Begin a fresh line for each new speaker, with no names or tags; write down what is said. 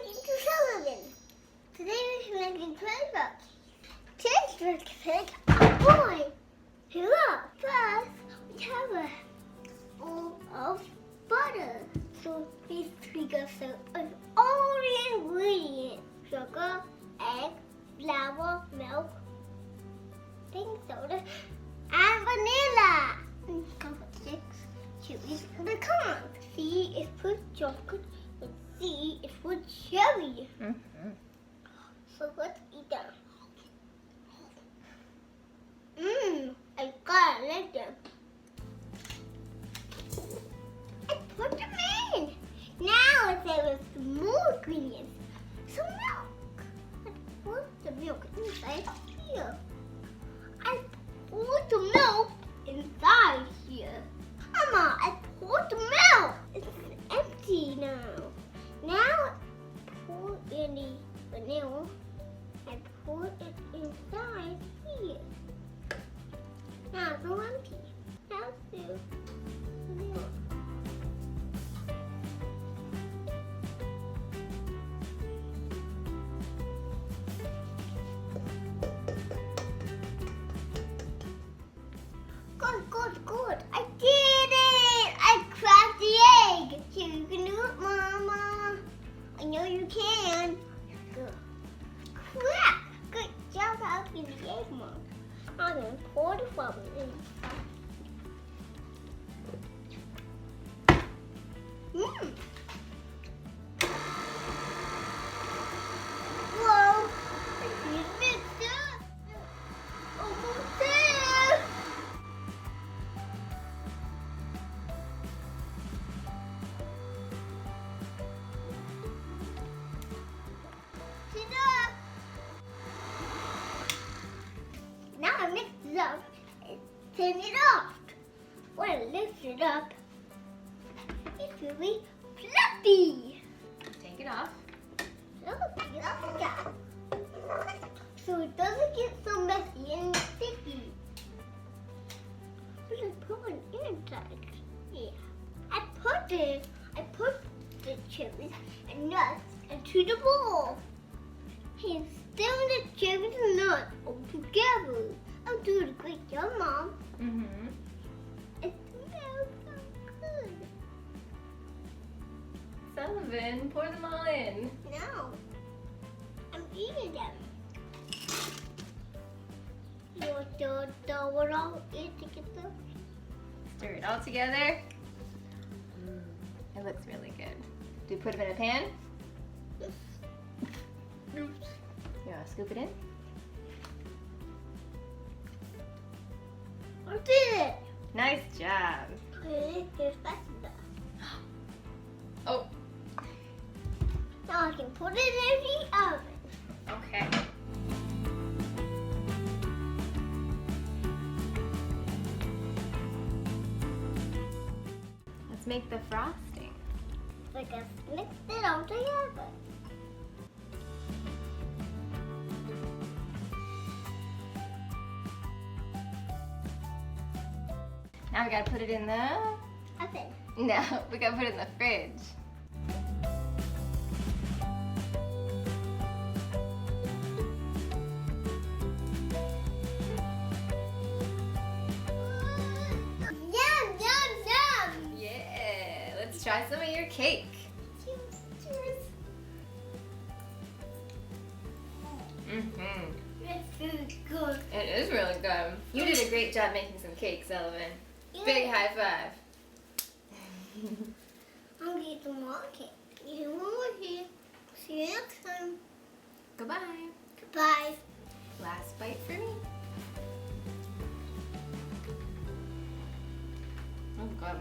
talking to Sullivan. Today we're making pizza. Today's recipe a boy. Look, first we have a bowl of butter. So these three got all the ingredients: sugar, egg, flour, milk, baking soda, and vanilla. And couple sticks, cherries, and pecan. C is for chocolate, and C is for cherry. So let's eat them. I like them. I put them in. Now let's add some more ingredients. Some milk. I put the milk inside here. I put the milk inside here. Mama, I poured the milk. It's empty now. Now pour in the vanilla and pour it inside here. Now it's all empty. Now do milk. Good. I did it! I cracked the egg. So you can do it, Mama. I know you can. Good. Crack! Good job cracking the egg, Mom. I'm going to pour the flour in. Whoa! I need to mix it. Almost there. Now I mix it up and turn it off. When I lift it up, it's really fluffy.
Take it off.
Take it off again. So it doesn't get so messy and sticky. But I put it inside. Yeah. I put the cherries and nuts into the bowl. And stir the cherries and nuts all together. I'm doing a great job, Mom. It smells so good.
Sullivan, pour them all in.
No, I'm eating them. You want to throw it all in together?
Stir it all together. It looks really good. Do we put them in a pan?
Yes.
You want to scoop it in?
I did it.
Nice job.
Okay, here's back to that.
Oh,
Now I can put it in the oven.
okay. Let's make the frosting.
Like I mixed it all together.
Now we gotta put it in the...
Oven.
No, we gotta put it in the fridge.
Yum, yum, yum.
Yeah, let's try some of your cake.
Cheers. This is good.
It is really good. You did a great job making some cake, Sullivan. Big high five.
I'm gonna get some more cake. You one more here. See you next time.
Goodbye.
Goodbye.
Last bite for me. Oh, God.